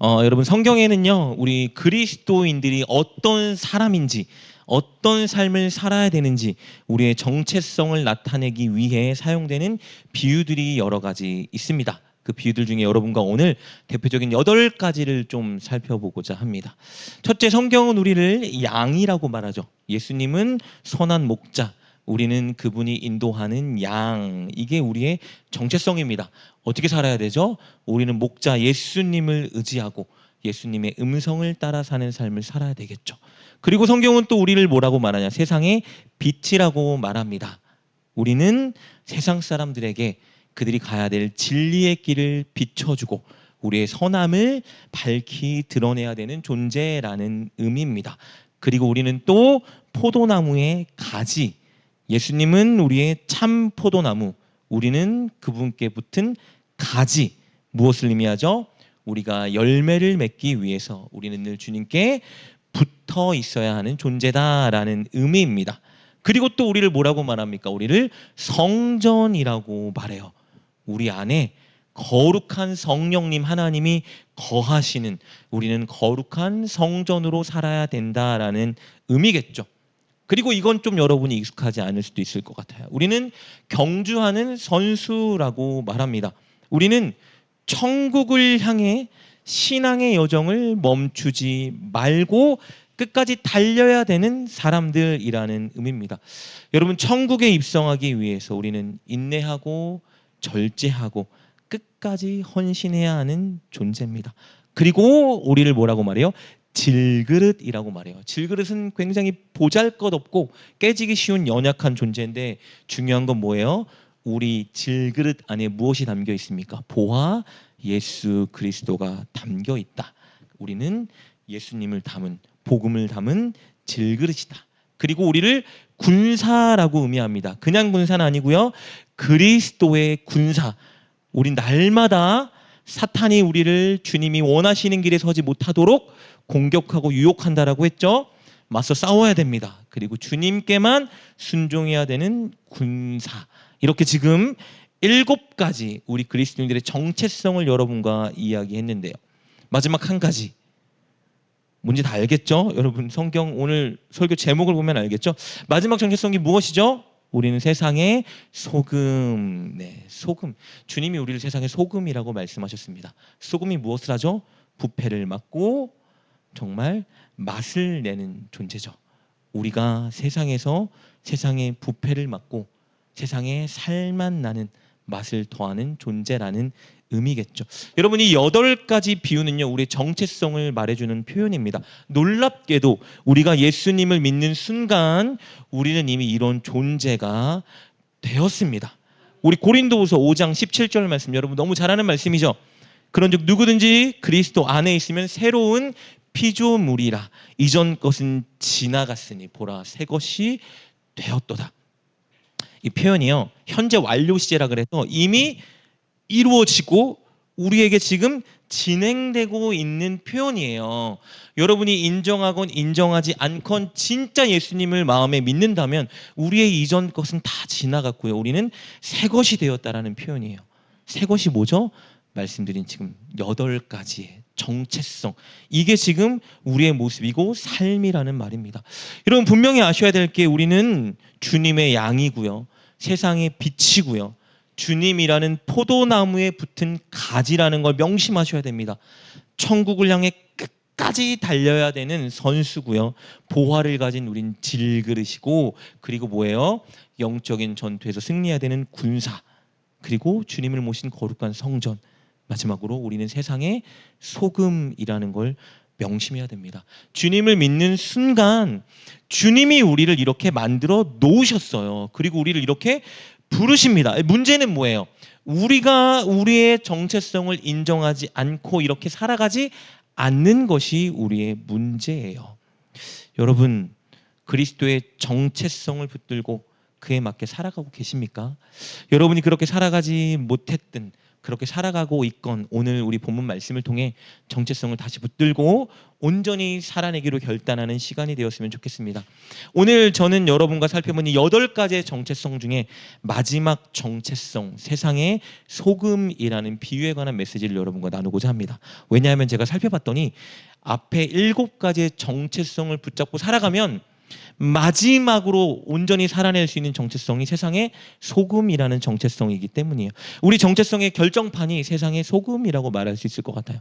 여러분 성경에는요, 우리 그리스도인들이 어떤 사람인지, 어떤 삶을 살아야 되는지, 우리의 정체성을 나타내기 위해 사용되는 비유들이 여러 가지 있습니다. 그 비유들 중에 여러분과 오늘 대표적인 8가지를 좀 살펴보고자 합니다. 첫째, 성경은 우리를 양이라고 말하죠. 예수님은 선한 목자, 우리는 그분이 인도하는 양. 이게 우리의 정체성입니다. 어떻게 살아야 되죠? 우리는 목자 예수님을 의지하고 예수님의 음성을 따라 사는 삶을 살아야 되겠죠. 그리고 성경은 또 우리를 뭐라고 말하냐? 세상의 빛이라고 말합니다. 우리는 세상 사람들에게 그들이 가야 될 진리의 길을 비춰주고 우리의 선함을 밝히 드러내야 되는 존재라는 의미입니다. 그리고 우리는 또 포도나무의 가지, 예수님은 우리의 참 포도나무, 우리는 그분께 붙은 가지. 무엇을 의미하죠? 우리가 열매를 맺기 위해서 우리는 늘 주님께 붙어 있어야 하는 존재다라는 의미입니다. 그리고 또 우리를 뭐라고 말합니까? 우리를 성전이라고 말해요. 우리 안에 거룩한 성령님 하나님이 거하시는, 우리는 거룩한 성전으로 살아야 된다라는 의미겠죠. 그리고 이건 좀 여러분이 익숙하지 않을 수도 있을 것 같아요. 우리는 경주하는 선수라고 말합니다. 우리는 천국을 향해 신앙의 여정을 멈추지 말고 끝까지 달려야 되는 사람들이라는 의미입니다. 여러분, 천국에 입성하기 위해서 우리는 인내하고 절제하고 끝까지 헌신해야 하는 존재입니다. 그리고 우리를 뭐라고 말해요? 질그릇이라고 말해요. 질그릇은 굉장히 보잘것없고 깨지기 쉬운 연약한 존재인데 중요한 건 뭐예요? 우리 질그릇 안에 무엇이 담겨 있습니까? 보화 예수 그리스도가 담겨 있다. 우리는 예수님을 담은, 복음을 담은 질그릇이다. 그리고 우리를 군사라고 의미합니다. 그냥 군사는 아니고요. 그리스도의 군사. 우린 날마다 사탄이 우리를 주님이 원하시는 길에 서지 못하도록 공격하고 유혹한다라고 했죠. 맞서 싸워야 됩니다. 그리고 주님께만 순종해야 되는 군사. 이렇게 지금 7가지 우리 그리스도인들의 정체성을 여러분과 이야기했는데요. 마지막 한 가지. 뭔지 다 알겠죠? 여러분 성경 오늘 설교 제목을 보면 알겠죠? 마지막 정체성이 무엇이죠? 우리는 세상의 소금. 네, 소금. 주님이 우리를 세상의 소금이라고 말씀하셨습니다. 소금이 무엇을 하죠? 부패를 막고 정말 맛을 내는 존재죠. 우리가 세상에서 세상의 부패를 막고 세상에 살맛 나는 맛을 더하는 존재라는 의미겠죠. 여러분, 이 8가지 비유는요, 우리의 정체성을 말해주는 표현입니다. 놀랍게도 우리가 예수님을 믿는 순간 우리는 이미 이런 존재가 되었습니다. 우리 고린도후서 5장 17절 말씀, 여러분 너무 잘 아는 말씀이죠. 그런즉 누구든지 그리스도 안에 있으면 새로운 피조물이라. 이전 것은 지나갔으니 보라 새 것이 되었도다. 이 표현이요, 현재 완료 시제라 그래서 이미 이루어지고 우리에게 지금 진행되고 있는 표현이에요. 여러분이 인정하건 인정하지 않건 진짜 예수님을 마음에 믿는다면 우리의 이전 것은 다 지나갔고요. 우리는 새 것이 되었다라는 표현이에요. 새 것이 뭐죠? 말씀드린 지금 8가지의 정체성. 이게 지금 우리의 모습이고 삶이라는 말입니다. 여러분 분명히 아셔야 될 게 우리는 주님의 양이고요. 세상의 빛이고요. 주님이라는 포도나무에 붙은 가지라는 걸 명심하셔야 됩니다. 천국을 향해 끝까지 달려야 되는 선수고요. 보화를 가진 우린 질그릇이고, 그리고 뭐예요? 영적인 전투에서 승리해야 되는 군사, 그리고 주님을 모신 거룩한 성전, 마지막으로 우리는 세상의 소금이라는 걸 명심해야 됩니다. 주님을 믿는 순간 주님이 우리를 이렇게 만들어 놓으셨어요. 그리고 우리를 이렇게 부르십니다. 문제는 뭐예요? 우리가 우리의 정체성을 인정하지 않고 이렇게 살아가지 않는 것이 우리의 문제예요. 여러분, 그리스도의 정체성을 붙들고 그에 맞게 살아가고 계십니까? 여러분이 그렇게 살아가지 못했든 그렇게 살아가고 있건 오늘 우리 본문 말씀을 통해 정체성을 다시 붙들고 온전히 살아내기로 결단하는 시간이 되었으면 좋겠습니다. 오늘 저는 여러분과 살펴본 이 8가지의 정체성 중에 마지막 정체성, 세상의 소금이라는 비유에 관한 메시지를 여러분과 나누고자 합니다. 왜냐하면 제가 살펴봤더니 앞에 7가지의 정체성을 붙잡고 살아가면 마지막으로 온전히 살아낼 수 있는 정체성이 세상의 소금이라는 정체성이기 때문이에요. 우리 정체성의 결정판이 세상의 소금이라고 말할 수 있을 것 같아요.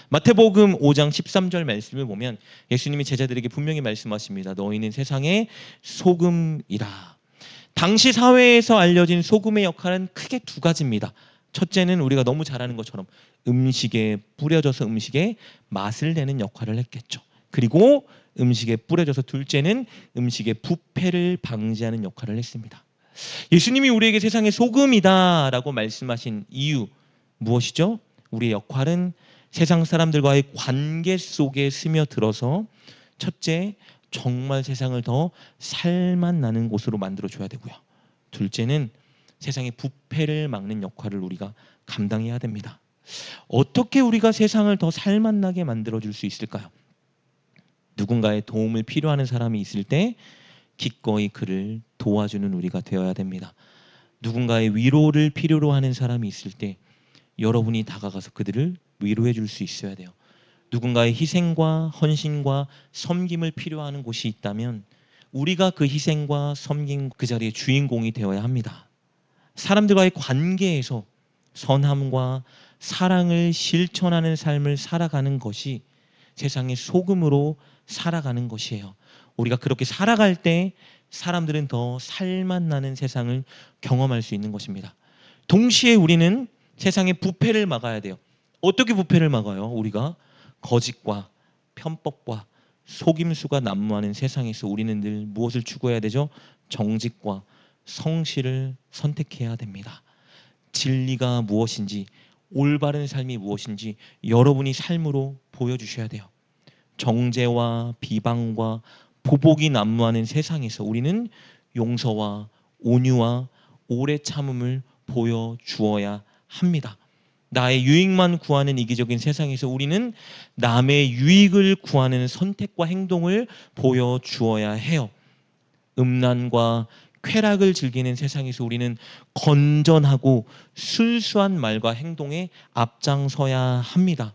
마태복음 5장 13절 말씀을 보면 예수님이 제자들에게 분명히 말씀하십니다. 너희는 세상의 소금이라. 당시 사회에서 알려진 소금의 역할은 크게 2가지입니다. 첫째는 우리가 너무 잘 아는 것처럼 음식에 뿌려져서 음식에 맛을 내는 역할을 했겠죠. 그리고 음식에 뿌려져서 둘째는 음식의 부패를 방지하는 역할을 했습니다. 예수님이 우리에게 세상의 소금이다라고 말씀하신 이유 무엇이죠? 우리의 역할은 세상 사람들과의 관계 속에 스며들어서 첫째, 정말 세상을 더 살맛 나는 곳으로 만들어줘야 되고요. 둘째는 세상의 부패를 막는 역할을 우리가 감당해야 됩니다. 어떻게 우리가 세상을 더 살맛나게 만들어줄 수 있을까요? 누군가의 도움을 필요하는 사람이 있을 때 기꺼이 그를 도와주는 우리가 되어야 됩니다. 누군가의 위로를 필요로 하는 사람이 있을 때 여러분이 다가가서 그들을 위로해 줄 수 있어야 돼요. 누군가의 희생과 헌신과 섬김을 필요하는 곳이 있다면 우리가 그 희생과 섬김 그 자리의 주인공이 되어야 합니다. 사람들과의 관계에서 선함과 사랑을 실천하는 삶을 살아가는 것이 세상의 소금으로 살아가는 것이에요. 우리가 그렇게 살아갈 때 사람들은 더 살맛 나는 세상을 경험할 수 있는 것입니다. 동시에 우리는 세상의 부패를 막아야 돼요. 어떻게 부패를 막아요? 우리가 거짓과 편법과 속임수가 난무하는 세상에서 우리는 늘 무엇을 추구해야 되죠? 정직과 성실을 선택해야 됩니다. 진리가 무엇인지, 올바른 삶이 무엇인지 여러분이 삶으로 보여주셔야 돼요. 정죄와 비방과 보복이 난무하는 세상에서 우리는 용서와 온유와 오래 참음을 보여주어야 합니다. 나의 유익만 구하는 이기적인 세상에서 우리는 남의 유익을 구하는 선택과 행동을 보여주어야 해요. 음란과 쾌락을 즐기는 세상에서 우리는 건전하고 순수한 말과 행동에 앞장서야 합니다.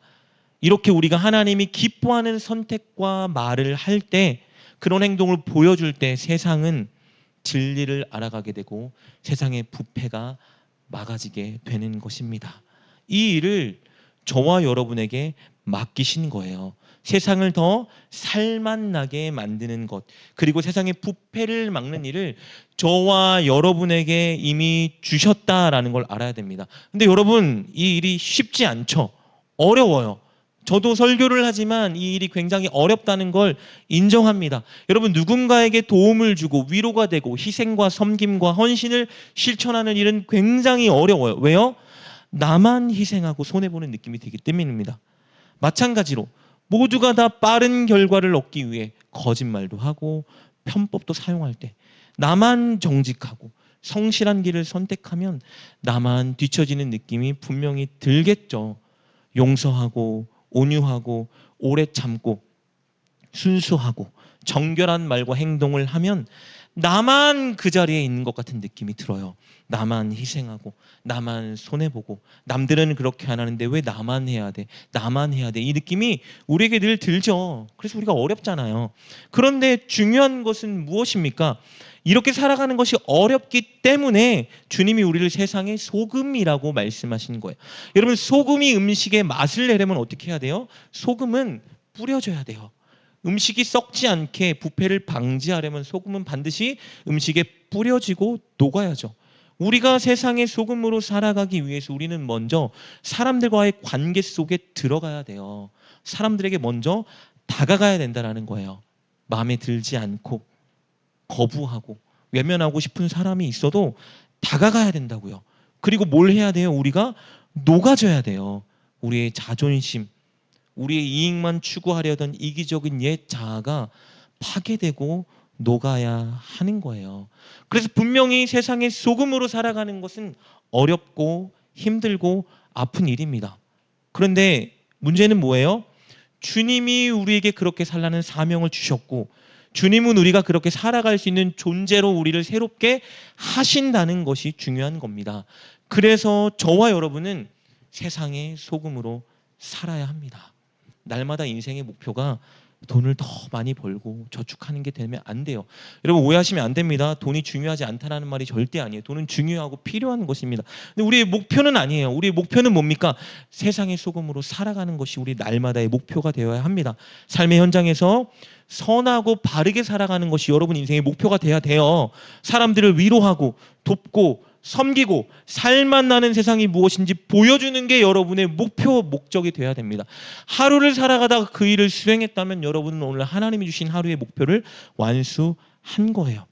이렇게 우리가 하나님이 기뻐하는 선택과 말을 할 때 그런 행동을 보여줄 때 세상은 진리를 알아가게 되고 세상의 부패가 막아지게 되는 것입니다. 이 일을 저와 여러분에게 맡기신 거예요. 세상을 더 살맛나게 만드는 것, 그리고 세상의 부패를 막는 일을 저와 여러분에게 이미 주셨다라는 걸 알아야 됩니다. 근데 여러분, 이 일이 쉽지 않죠? 어려워요. 저도 설교를 하지만 이 일이 굉장히 어렵다는 걸 인정합니다. 여러분, 누군가에게 도움을 주고 위로가 되고 희생과 섬김과 헌신을 실천하는 일은 굉장히 어려워요. 왜요? 나만 희생하고 손해보는 느낌이 들기 때문입니다. 마찬가지로 모두가 다 빠른 결과를 얻기 위해 거짓말도 하고 편법도 사용할 때 나만 정직하고 성실한 길을 선택하면 나만 뒤처지는 느낌이 분명히 들겠죠. 용서하고 온유하고 오래 참고 순수하고 정결한 말과 행동을 하면 나만 그 자리에 있는 것 같은 느낌이 들어요. 나만 희생하고 나만 손해보고 남들은 그렇게 안 하는데 왜 나만 해야 돼? 나만 해야 돼? 이 느낌이 우리에게 늘 들죠. 그래서 우리가 어렵잖아요. 그런데 중요한 것은 무엇입니까? 이렇게 살아가는 것이 어렵기 때문에 주님이 우리를 세상의 소금이라고 말씀하신 거예요. 여러분, 소금이 음식에 맛을 내려면 어떻게 해야 돼요? 소금은 뿌려줘야 돼요. 음식이 썩지 않게 부패를 방지하려면 소금은 반드시 음식에 뿌려지고 녹아야죠. 우리가 세상의 소금으로 살아가기 위해서 우리는 먼저 사람들과의 관계 속에 들어가야 돼요. 사람들에게 먼저 다가가야 된다는 거예요. 마음에 들지 않고 거부하고 외면하고 싶은 사람이 있어도 다가가야 된다고요. 그리고 뭘 해야 돼요? 우리가 녹아져야 돼요. 우리의 자존심, 우리의 이익만 추구하려던 이기적인 옛 자아가 파괴되고 녹아야 하는 거예요. 그래서 분명히 세상의 소금으로 살아가는 것은 어렵고 힘들고 아픈 일입니다. 그런데 문제는 뭐예요? 주님이 우리에게 그렇게 살라는 사명을 주셨고 주님은 우리가 그렇게 살아갈 수 있는 존재로 우리를 새롭게 하신다는 것이 중요한 겁니다. 그래서 저와 여러분은 세상의 소금으로 살아야 합니다. 날마다 인생의 목표가 돈을 더 많이 벌고 저축하는 게 되면 안 돼요. 여러분 오해하시면 안 됩니다. 돈이 중요하지 않다는 말이 절대 아니에요. 돈은 중요하고 필요한 것입니다. 근데 우리의 목표는 아니에요. 우리의 목표는 뭡니까? 세상의 소금으로 살아가는 것이 우리 날마다의 목표가 되어야 합니다. 삶의 현장에서 선하고 바르게 살아가는 것이 여러분 인생의 목표가 돼야 돼요. 사람들을 위로하고 돕고 섬기고 살만 나는 세상이 무엇인지 보여주는 게 여러분의 목표, 목적이 돼야 됩니다. 하루를 살아가다가 그 일을 수행했다면 여러분은 오늘 하나님이 주신 하루의 목표를 완수한 거예요.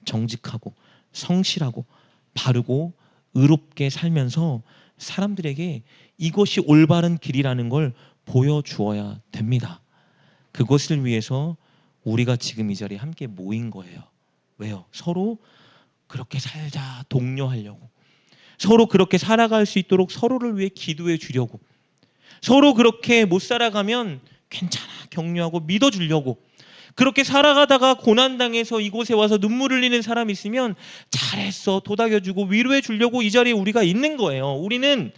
정직하고 성실하고 바르고 의롭게 살면서 사람들에게 이것이 올바른 길이라는 걸 보여주어야 됩니다. 그것을 위해서 우리가 지금 이 자리에 함께 모인 거예요. 왜요? 서로 그렇게 살자 독려하려고, 서로 그렇게 살아갈 수 있도록 서로를 위해 기도해 주려고, 서로 그렇게 못 살아가면 괜찮아 격려하고 믿어주려고, 그렇게 살아가다가 고난당해서 이곳에 와서 눈물 흘리는 사람 있으면 잘했어 도닥여주고 위로해 주려고 이 자리에 우리가 있는 거예요. 우리는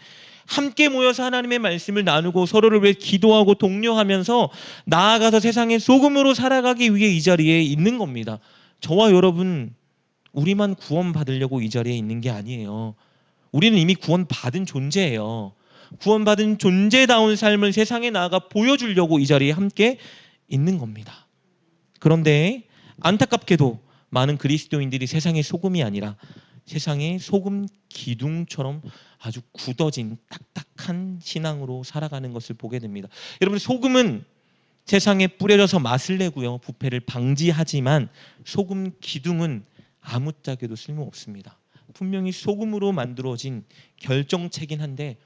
함께 모여서 하나님의 말씀을 나누고 서로를 위해 기도하고 독려하면서 나아가서 세상의 소금으로 살아가기 위해 이 자리에 있는 겁니다. 저와 여러분 우리만 구원받으려고 이 자리에 있는 게 아니에요. 우리는 이미 구원받은 존재예요. 구원받은 존재다운 삶을 세상에 나아가 보여주려고 이 자리에 함께 있는 겁니다. 그런데 안타깝게도 많은 그리스도인들이 세상의 소금이 아니라 세상의 소금 기둥처럼 아주 굳어진 딱딱한 신앙으로 살아가는 것을 보게 됩니다. 여러분 소금은 세상에 뿌려져서 맛을 내고요. 부패를 방지하지만 소금 기둥은 아무짝에도 쓸모없습니다. 분명히 소금으로 만들어진 결정체긴 한데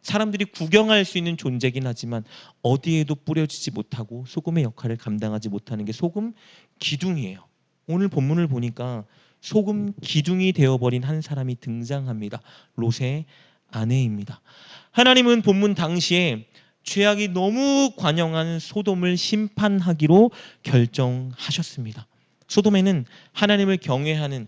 사람들이 구경할 수 있는 존재긴 하지만 어디에도 뿌려지지 못하고 소금의 역할을 감당하지 못하는 게 소금 기둥이에요. 오늘 본문을 보니까 소금 기둥이 되어버린 한 사람이 등장합니다. 롯의 아내입니다. 하나님은 본문 당시에 죄악이 너무 관영한 소돔을 심판하기로 결정하셨습니다. 소돔에는 하나님을 경외하는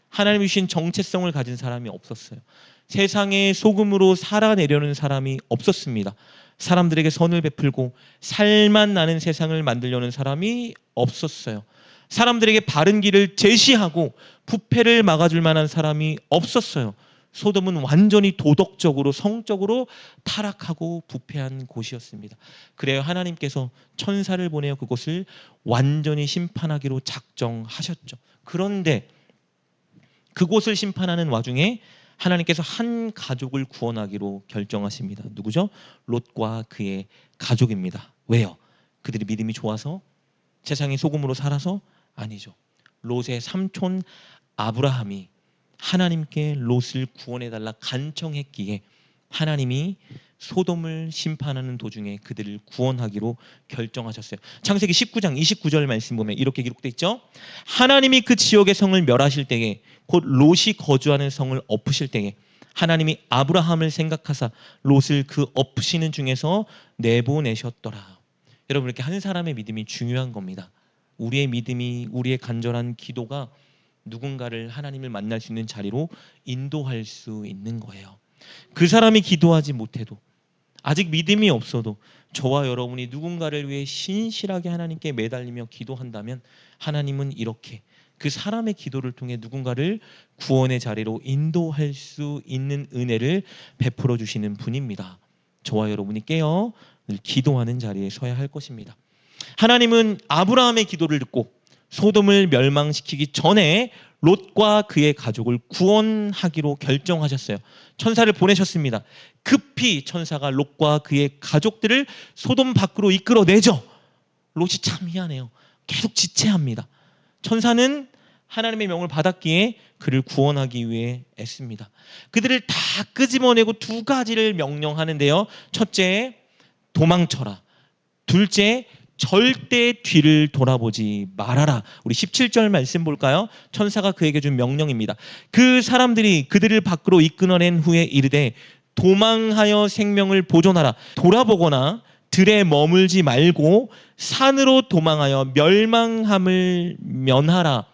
하나님이 주신 정체성을 가진 사람이 없었어요. 세상의 소금으로 살아내려는 사람이 없었습니다. 사람들에게 선을 베풀고 살만 나는 세상을 만들려는 사람이 없었어요. 사람들에게 바른 길을 제시하고 부패를 막아줄 만한 사람이 없었어요. 소돔은 완전히 도덕적으로 성적으로 타락하고 부패한 곳이었습니다. 그래요 하나님께서 천사를 보내어 그곳을 완전히 심판하기로 작정하셨죠. 그런데 그곳을 심판하는 와중에 하나님께서 한 가족을 구원하기로 결정하십니다. 누구죠? 롯과 그의 가족입니다. 왜요? 그들이 믿음이 좋아서? 세상의 소금으로 살아서? 아니죠. 롯의 삼촌 아브라함이 하나님께 롯을 구원해달라 간청했기에 하나님이 소돔을 심판하는 도중에 그들을 구원하기로 결정하셨어요. 창세기 19장 29절 말씀 보면 이렇게 기록되어 있죠. 하나님이 그 지역의 성을 멸하실 때에 곧 롯이 거주하는 성을 엎으실 때에 하나님이 아브라함을 생각하사 롯을 그 엎으시는 중에서 내보내셨더라. 여러분 이렇게 한 사람의 믿음이 중요한 겁니다. 우리의 믿음이 우리의 간절한 기도가 누군가를 하나님을 만날 수 있는 자리로 인도할 수 있는 거예요. 그 사람이 기도하지 못해도 아직 믿음이 없어도 저와 여러분이 누군가를 위해 신실하게 하나님께 매달리며 기도한다면 하나님은 이렇게 그 사람의 기도를 통해 누군가를 구원의 자리로 인도할 수 있는 은혜를 베풀어 주시는 분입니다. 저와 여러분이 깨어 늘 기도하는 자리에 서야 할 것입니다. 하나님은 아브라함의 기도를 듣고 소돔을 멸망시키기 전에 롯과 그의 가족을 구원하기로 결정하셨어요. 천사를 보내셨습니다. 급히 천사가 롯과 그의 가족들을 소돔 밖으로 이끌어내죠. 롯이 참 희한해요. 계속 지체합니다. 천사는 하나님의 명을 받았기에 그를 구원하기 위해 애씁니다. 그들을 다 끄집어내고 두 가지를 명령하는데요. 첫째, 도망쳐라. 둘째, 절대 뒤를 돌아보지 말아라. 우리 17절 말씀 볼까요? 천사가 그에게 준 명령입니다. 그 사람들이 그들을 밖으로 이끌어낸 후에 이르되 도망하여 생명을 보존하라. 돌아보거나 들에 머물지 말고 산으로 도망하여 멸망함을 면하라.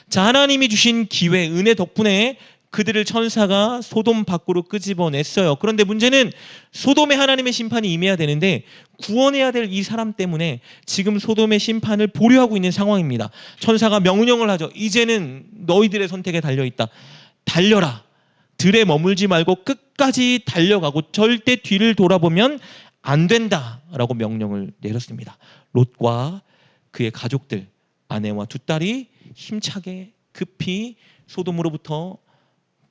자, 하나님이 주신 기회, 은혜 덕분에 그들을 천사가 소돔 밖으로 끄집어냈어요. 그런데 문제는 소돔에 하나님의 심판이 임해야 되는데 구원해야 될 이 사람 때문에 지금 소돔의 심판을 보류하고 있는 상황입니다. 천사가 명령을 하죠. 이제는 너희들의 선택에 달려있다. 달려라. 들에 머물지 말고 끝까지 달려가고 절대 뒤를 돌아보면 안 된다라고 명령을 내렸습니다. 롯과 그의 가족들, 아내와 두 딸이 힘차게 급히 소돔으로부터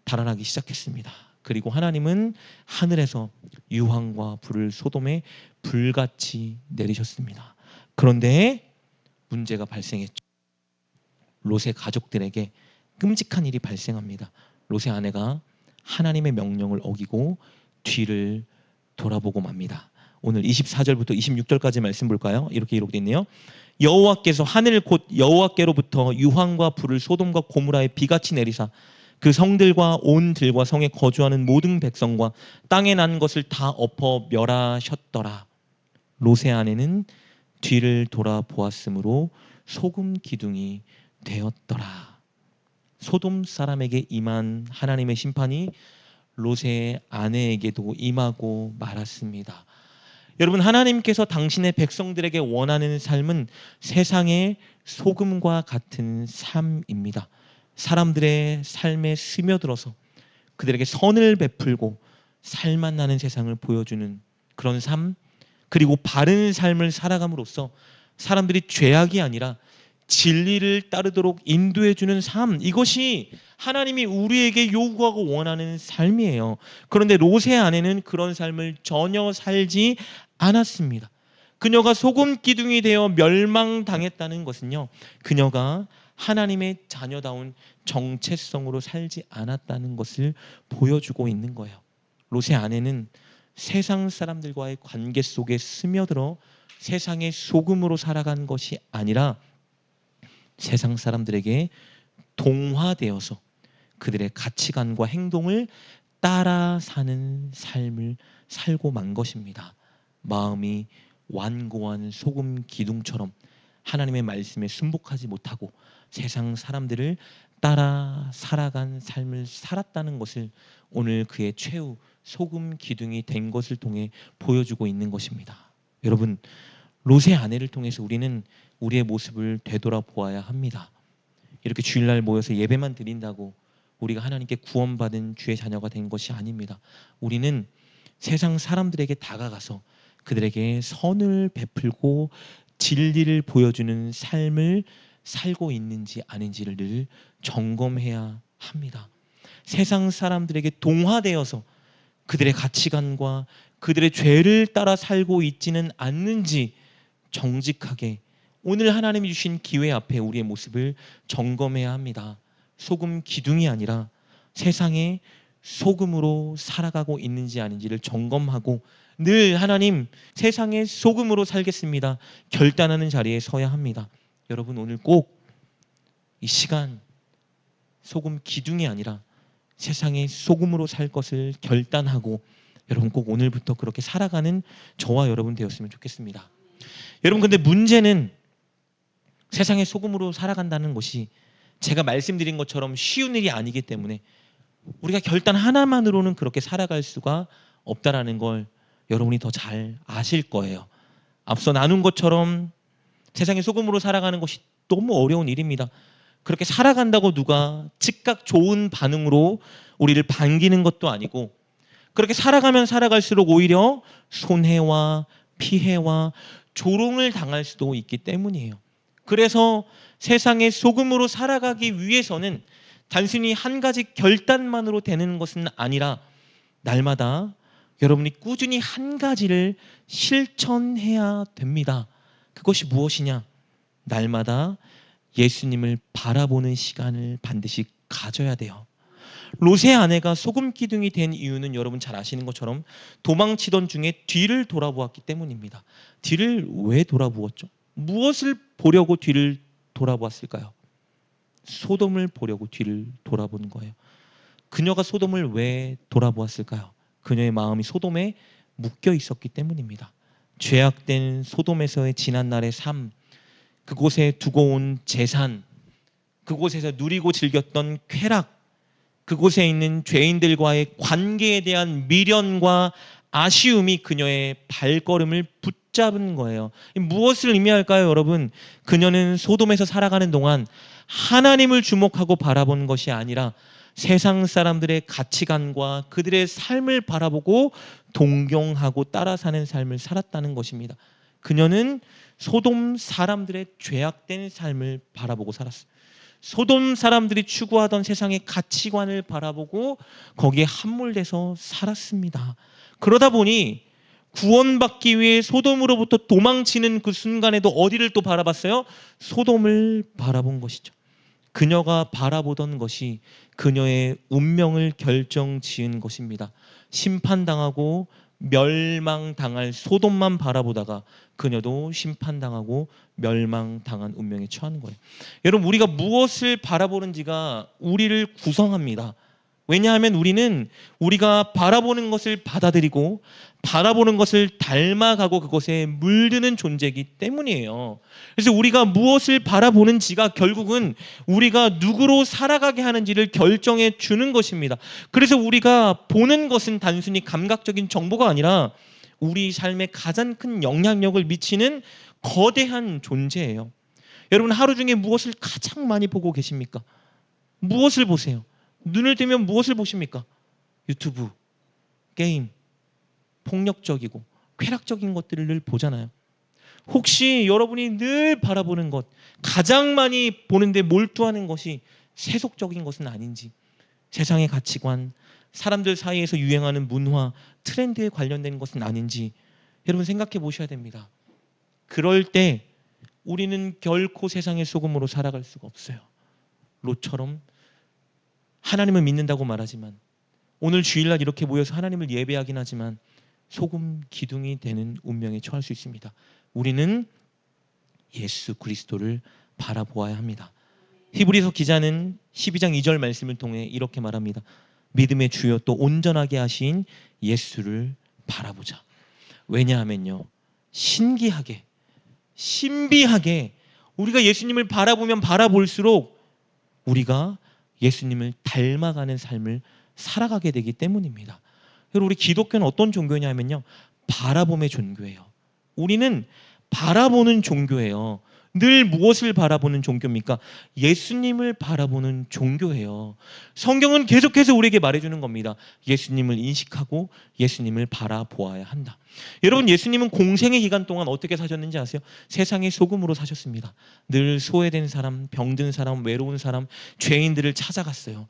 달아나기 시작했습니다. 그리고 하나님은 하늘에서 유황과 불을 소돔에 불같이 내리셨습니다. 그런데 문제가 발생했죠. 롯의 가족들에게 끔찍한 일이 발생합니다. 롯의 아내가 하나님의 명령을 어기고 뒤를 돌아보고 맙니다. 오늘 24절부터 26절까지 말씀 볼까요? 이렇게 기록되어 있네요. 여호와께서 하늘 곧 여호와께로부터 유황과 불을 소돔과 고무라에 비같이 내리사 그 성들과 온 들과 성에 거주하는 모든 백성과 땅에 난 것을 다 엎어 멸하셨더라. 롯의 아내는 뒤를 돌아보았으므로 소금 기둥이 되었더라. 소돔 사람에게 임한 하나님의 심판이 롯의 아내에게도 임하고 말았습니다. 여러분, 하나님께서 당신의 백성들에게 원하는 삶은 세상의 소금과 같은 삶입니다. 사람들의 삶에 스며들어서 그들에게 선을 베풀고 살맛 나는 세상을 보여주는 그런 삶, 그리고 바른 삶을 살아감으로써 사람들이 죄악이 아니라 진리를 따르도록 인도해주는 삶, 이것이 하나님이 우리에게 요구하고 원하는 삶이에요. 그런데 롯의 아내는 그런 삶을 전혀 살지 않았습니다. 그녀가 소금 기둥이 되어 멸망당했다는 것은요, 그녀가 하나님의 자녀다운 정체성으로 살지 않았다는 것을 보여주고 있는 거예요. 롯의 아내는 세상 사람들과의 관계 속에 스며들어 세상의 소금으로 살아간 것이 아니라 세상 사람들에게 동화되어서 그들의 가치관과 행동을 따라 사는 삶을 살고 만 것입니다. 마음이 완고한 소금 기둥처럼 하나님의 말씀에 순복하지 못하고 세상 사람들을 따라 살아간 삶을 살았다는 것을 오늘 그의 최후 소금 기둥이 된 것을 통해 보여주고 있는 것입니다. 여러분, 롯의 아내를 통해서 우리는 우리의 모습을 되돌아보아야 합니다. 이렇게 주일날 모여서 예배만 드린다고 우리가 하나님께 구원받은 주의 자녀가 된 것이 아닙니다. 우리는 세상 사람들에게 다가가서 그들에게 선을 베풀고 진리를 보여주는 삶을 살고 있는지 아닌지를 늘 점검해야 합니다. 세상 사람들에게 동화되어서 그들의 가치관과 그들의 죄를 따라 살고 있지는 않는지 정직하게 오늘 하나님이 주신 기회 앞에 우리의 모습을 점검해야 합니다. 소금 기둥이 아니라 세상에 소금으로 살아가고 있는지 아닌지를 점검하고 늘 하나님, 세상의 소금으로 살겠습니다, 결단하는 자리에 서야 합니다. 여러분, 오늘 꼭 이 시간 소금 기둥이 아니라 세상의 소금으로 살 것을 결단하고 여러분 꼭 오늘부터 그렇게 살아가는 저와 여러분 되었으면 좋겠습니다. 여러분, 근데 문제는 세상의 소금으로 살아간다는 것이 제가 말씀드린 것처럼 쉬운 일이 아니기 때문에 우리가 결단 하나만으로는 그렇게 살아갈 수가 없다라는 걸 여러분이 더 잘 아실 거예요. 앞서 나눈 것처럼 세상의 소금으로 살아가는 것이 너무 어려운 일입니다. 그렇게 살아간다고 누가 즉각 좋은 반응으로 우리를 반기는 것도 아니고 그렇게 살아가면 살아갈수록 오히려 손해와 피해와 조롱을 당할 수도 있기 때문이에요. 그래서 세상의 소금으로 살아가기 위해서는 단순히 한 가지 결단만으로 되는 것은 아니라 날마다 여러분이 꾸준히 한 가지를 실천해야 됩니다. 그것이 무엇이냐? 날마다 예수님을 바라보는 시간을 반드시 가져야 돼요. 롯의 아내가 소금 기둥이 된 이유는 여러분 잘 아시는 것처럼 도망치던 중에 뒤를 돌아보았기 때문입니다. 뒤를 왜 돌아보았죠? 무엇을 보려고 뒤를 돌아보았을까요? 소돔을 보려고 뒤를 돌아본 거예요. 그녀가 소돔을 왜 돌아보았을까요? 그녀의 마음이 소돔에 묶여 있었기 때문입니다. 죄악된 소돔에서의 지난날의 삶, 그곳에 두고 온 재산, 그곳에서 누리고 즐겼던 쾌락, 그곳에 있는 죄인들과의 관계에 대한 미련과 아쉬움이 그녀의 발걸음을 붙잡은 거예요. 무엇을 의미할까요, 여러분? 그녀는 소돔에서 살아가는 동안 하나님을 주목하고 바라본 것이 아니라 세상 사람들의 가치관과 그들의 삶을 바라보고 동경하고 따라 사는 삶을 살았다는 것입니다. 그녀는 소돔 사람들의 죄악된 삶을 바라보고 살았어요. 소돔 사람들이 추구하던 세상의 가치관을 바라보고 거기에 함몰돼서 살았습니다. 그러다 보니 구원받기 위해 소돔으로부터 도망치는 그 순간에도 어디를 또 바라봤어요? 소돔을 바라본 것이죠. 그녀가 바라보던 것이 그녀의 운명을 결정지은 것입니다. 심판당하고 멸망당할 소돔만 바라보다가 그녀도 심판당하고 멸망당한 운명에 처한 거예요. 여러분, 우리가 무엇을 바라보는지가 우리를 구성합니다. 왜냐하면 우리는 우리가 바라보는 것을 받아들이고 바라보는 것을 닮아가고 그것에 물드는 존재이기 때문이에요. 그래서 우리가 무엇을 바라보는지가 결국은 우리가 누구로 살아가게 하는지를 결정해 주는 것입니다. 그래서 우리가 보는 것은 단순히 감각적인 정보가 아니라 우리 삶에 가장 큰 영향력을 미치는 거대한 존재예요. 여러분, 하루 중에 무엇을 가장 많이 보고 계십니까? 무엇을 보세요? 눈을 뜨면 무엇을 보십니까? 유튜브, 게임, 폭력적이고 쾌락적인 것들을 늘 보잖아요. 혹시 여러분이 늘 바라보는 것, 가장 많이 보는데 몰두하는 것이 세속적인 것은 아닌지, 세상의 가치관, 사람들 사이에서 유행하는 문화, 트렌드에 관련된 것은 아닌지 여러분 생각해 보셔야 됩니다. 그럴 때 우리는 결코 세상의 소금으로 살아갈 수가 없어요. 롯처럼 하나님을 믿는다고 말하지만 오늘 주일날 이렇게 모여서 하나님을 예배하긴 하지만 소금 기둥이 되는 운명에 처할 수 있습니다. 우리는 예수 그리스도를 바라보아야 합니다. 히브리서 기자는 12장 2절 말씀을 통해 이렇게 말합니다. 믿음의 주요 또 온전하게 하신 예수를 바라보자. 왜냐하면요, 신비하게 우리가 예수님을 바라보면 바라볼수록 우리가 예수님을 닮아가는 삶을 살아가게 되기 때문입니다. 여러분, 우리 기독교는 어떤 종교냐면요, 바라봄의 종교예요. 우리는 바라보는 종교예요. 늘 무엇을 바라보는 종교입니까? 예수님을 바라보는 종교예요. 성경은 계속해서 우리에게 말해주는 겁니다. 예수님을 인식하고 예수님을 바라보아야 한다. 여러분, 예수님은 공생의 기간 동안 어떻게 사셨는지 아세요? 세상의 소금으로 사셨습니다. 늘 소외된 사람, 병든 사람, 외로운 사람, 죄인들을 찾아갔어요.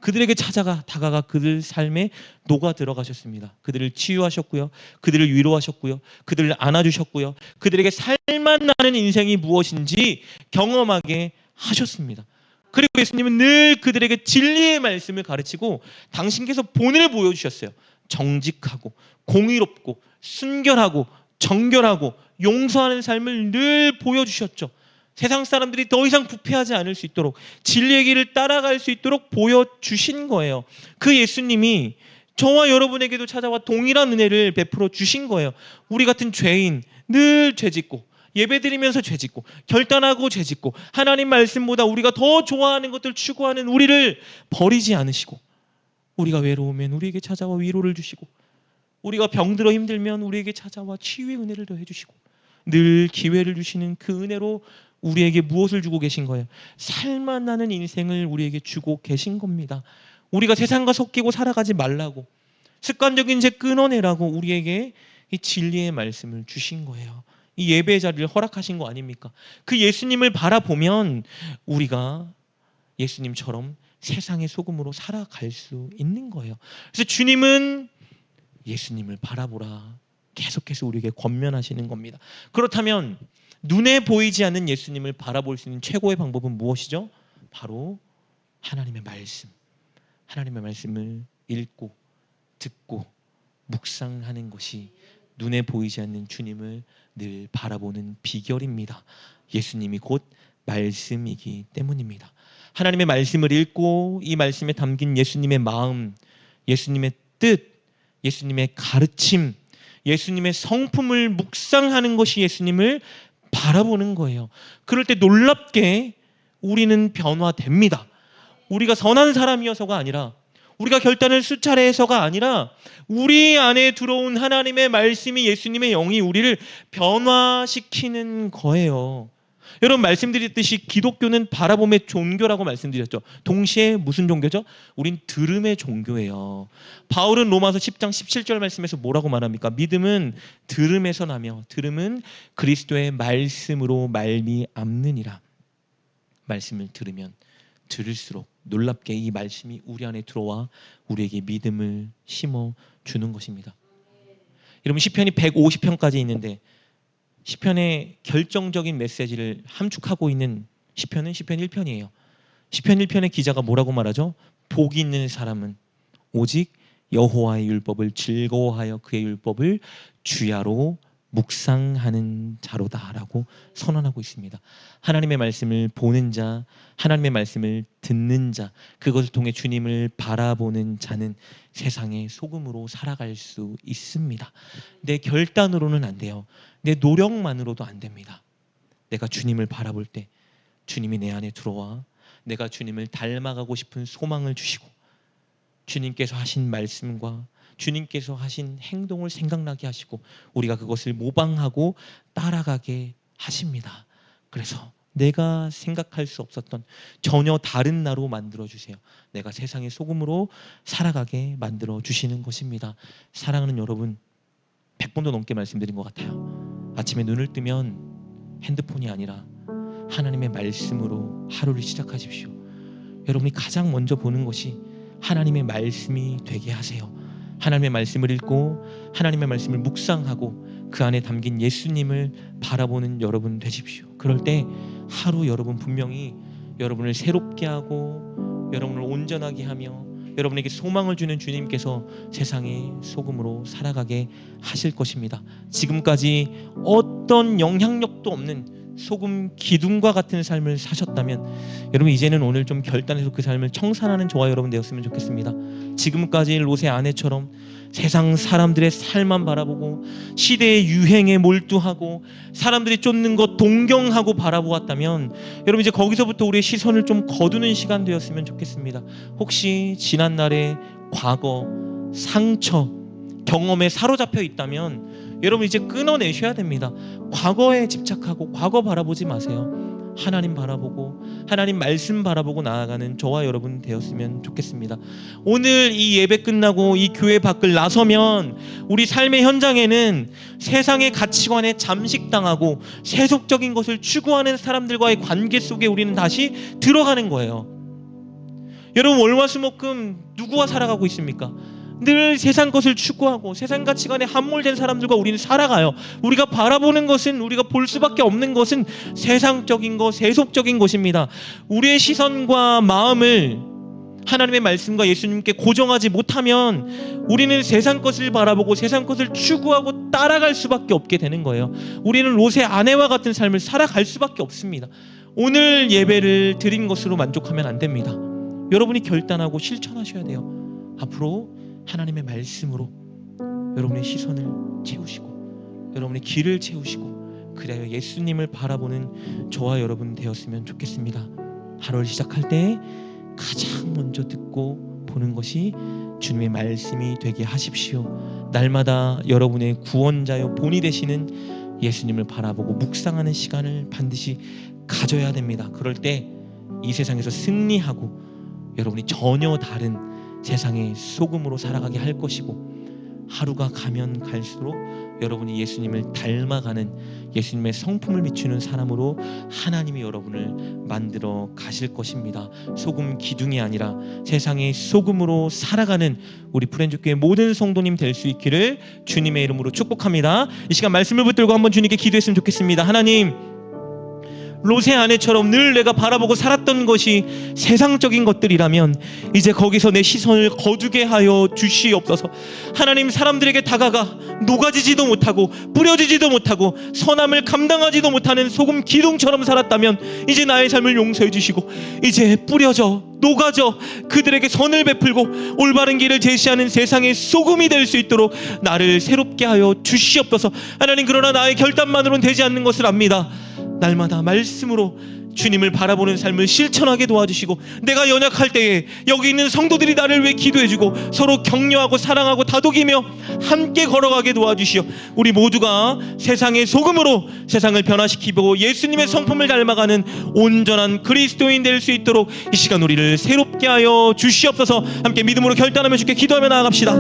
그들에게 다가가 그들 삶에 녹아 들어가셨습니다. 그들을 치유하셨고요, 그들을 위로하셨고요, 그들을 안아주셨고요, 그들에게 살맛 나는 인생이 무엇인지 경험하게 하셨습니다. 그리고 예수님은 늘 그들에게 진리의 말씀을 가르치고 당신께서 본을 보여주셨어요. 정직하고 공의롭고 순결하고 정결하고 용서하는 삶을 늘 보여주셨죠. 세상 사람들이 더 이상 부패하지 않을 수 있도록 진리의 길을 따라갈 수 있도록 보여주신 거예요. 그 예수님이 저와 여러분에게도 찾아와 동일한 은혜를 베풀어 주신 거예요. 우리 같은 죄인, 늘 죄짓고 예배드리면서 죄짓고 결단하고 죄짓고 하나님 말씀보다 우리가 더 좋아하는 것들 추구하는 우리를 버리지 않으시고, 우리가 외로우면 우리에게 찾아와 위로를 주시고, 우리가 병들어 힘들면 우리에게 찾아와 치유의 은혜를 더해 주시고, 늘 기회를 주시는 그 은혜로 우리에게 무엇을 주고 계신 거예요? 살만 나는 인생을 우리에게 주고 계신 겁니다. 우리가 세상과 섞이고 살아가지 말라고, 습관적인 죄 끊어내라고 우리에게 이 진리의 말씀을 주신 거예요. 이 예배의 자리를 허락하신 거 아닙니까? 그 예수님을 바라보면 우리가 예수님처럼 세상의 소금으로 살아갈 수 있는 거예요. 그래서 주님은 예수님을 바라보라 계속해서 우리에게 권면하시는 겁니다. 그렇다면 눈에 보이지 않는 예수님을 바라볼 수 있는 최고의 방법은 무엇이죠? 바로 하나님의 말씀. 하나님의 말씀을 읽고 듣고 묵상하는 것이 눈에 보이지 않는 주님을 늘 바라보는 비결입니다. 예수님이 곧 말씀이기 때문입니다. 하나님의 말씀을 읽고 이 말씀에 담긴 예수님의 마음, 예수님의 뜻, 예수님의 가르침, 예수님의 성품을 묵상하는 것이 예수님을 바라보는 거예요. 그럴 때 놀랍게 우리는 변화됩니다. 우리가 선한 사람이어서가 아니라, 우리가 결단을 수차례 해서가 아니라, 우리 안에 들어온 하나님의 말씀이, 예수님의 영이 우리를 변화시키는 거예요. 여러분, 말씀드렸듯이 기독교는 바라봄의 종교라고 말씀드렸죠. 동시에 무슨 종교죠? 우린 들음의 종교예요. 바울은 로마서 10장 17절 말씀에서 뭐라고 말합니까? 믿음은 들음에서 나며 들음은 그리스도의 말씀으로 말미암느니라. 말씀을 들으면 들을수록 놀랍게 이 말씀이 우리 안에 들어와 우리에게 믿음을 심어주는 것입니다. 여러분, 시편이 150편까지 있는데 시편의 결정적인 메시지를 함축하고 있는 시편은 시편 1편이에요. 시편 1편의 기자가 뭐라고 말하죠? 복 있는 사람은 오직 여호와의 율법을 즐거워하여 그의 율법을 주야로 묵상하는 자로다라고 선언하고 있습니다. 하나님의 말씀을 보는 자, 하나님의 말씀을 듣는 자, 그것을 통해 주님을 바라보는 자는 세상의 소금으로 살아갈 수 있습니다. 내 결단으로는 안 돼요. 내 노력만으로도 안 됩니다. 내가 주님을 바라볼 때 주님이 내 안에 들어와 내가 주님을 닮아가고 싶은 소망을 주시고, 주님께서 하신 말씀과 주님께서 하신 행동을 생각나게 하시고 우리가 그것을 모방하고 따라가게 하십니다. 그래서 내가 생각할 수 없었던 전혀 다른 나로 만들어주세요. 내가 세상의 소금으로 살아가게 만들어주시는 것입니다. 사랑하는 여러분, 100번도 넘게 말씀드린 것 같아요. 아침에 눈을 뜨면 핸드폰이 아니라 하나님의 말씀으로 하루를 시작하십시오. 여러분이 가장 먼저 보는 것이 하나님의 말씀이 되게 하세요. 하나님의 말씀을 읽고 하나님의 말씀을 묵상하고 그 안에 담긴 예수님을 바라보는 여러분 되십시오. 그럴 때 하루 여러분 분명히 여러분을 새롭게 하고 여러분을 온전하게 하며 여러분에게 소망을 주는 주님께서 세상의 소금으로 살아가게 하실 것입니다. 지금까지 어떤 영향력도 없는 소금 기둥과 같은 삶을 사셨다면 여러분 이제는 오늘 좀 결단해서 그 삶을 청산하는 저와 여러분 되었으면 좋겠습니다. 지금까지 롯의 아내처럼 세상 사람들의 삶만 바라보고 시대의 유행에 몰두하고 사람들이 쫓는 것 동경하고 바라보았다면 여러분 이제 거기서부터 우리의 시선을 좀 거두는 시간 되었으면 좋겠습니다. 혹시 지난날의 과거, 상처, 경험에 사로잡혀 있다면 여러분 이제 끊어내셔야 됩니다. 과거에 집착하고 과거 바라보지 마세요. 하나님 바라보고 하나님 말씀 바라보고 나아가는 저와 여러분 되었으면 좋겠습니다. 오늘 이 예배 끝나고 이 교회 밖을 나서면 우리 삶의 현장에는 세상의 가치관에 잠식당하고 세속적인 것을 추구하는 사람들과의 관계 속에 우리는 다시 들어가는 거예요. 여러분 월화수목금 누구와 살아가고 있습니까? 늘 세상 것을 추구하고 세상 가치관에 함몰된 사람들과 우리는 살아가요. 우리가 바라보는 것은, 우리가 볼 수밖에 없는 것은 세상적인 것, 세속적인 것입니다. 우리의 시선과 마음을 하나님의 말씀과 예수님께 고정하지 못하면 우리는 세상 것을 바라보고 세상 것을 추구하고 따라갈 수밖에 없게 되는 거예요. 우리는 롯의 아내와 같은 삶을 살아갈 수밖에 없습니다. 오늘 예배를 드린 것으로 만족하면 안 됩니다. 여러분이 결단하고 실천하셔야 돼요. 앞으로 하나님의 말씀으로 여러분의 시선을 채우시고 여러분의 길을 채우시고 그래야 예수님을 바라보는 저와 여러분 되었으면 좋겠습니다. 하루를 시작할 때 가장 먼저 듣고 보는 것이 주님의 말씀이 되게 하십시오. 날마다 여러분의 구원자요 본이 되시는 예수님을 바라보고 묵상하는 시간을 반드시 가져야 됩니다. 그럴 때 이 세상에서 승리하고 여러분이 전혀 다른 세상의 소금으로 살아가게 할 것이고 하루가 가면 갈수록 여러분이 예수님을 닮아가는 예수님의 성품을 비추는 사람으로 하나님이 여러분을 만들어 가실 것입니다. 소금 기둥이 아니라 세상의 소금으로 살아가는 우리 프렌즈교회 모든 성도님 될 수 있기를 주님의 이름으로 축복합니다. 이 시간 말씀을 붙들고 한번 주님께 기도했으면 좋겠습니다. 하나님, 롯의 아내처럼 늘 내가 바라보고 살았던 것이 세상적인 것들이라면 이제 거기서 내 시선을 거두게 하여 주시옵소서. 하나님, 사람들에게 다가가 녹아지지도 못하고 뿌려지지도 못하고 선함을 감당하지도 못하는 소금 기둥처럼 살았다면 이제 나의 삶을 용서해 주시고 이제 뿌려져 녹아져 그들에게 선을 베풀고 올바른 길을 제시하는 세상의 소금이 될 수 있도록 나를 새롭게 하여 주시옵소서. 하나님, 그러나 나의 결단만으로는 되지 않는 것을 압니다. 날마다 말씀으로 주님을 바라보는 삶을 실천하게 도와주시고 내가 연약할 때에 여기 있는 성도들이 나를 위해 기도해주고 서로 격려하고 사랑하고 다독이며 함께 걸어가게 도와주시오. 우리 모두가 세상의 소금으로 세상을 변화시키고 예수님의 성품을 닮아가는 온전한 그리스도인 될 수 있도록 이 시간 우리를 새롭게 하여 주시옵소서. 함께 믿음으로 결단하며 주께 기도하며 나아갑시다.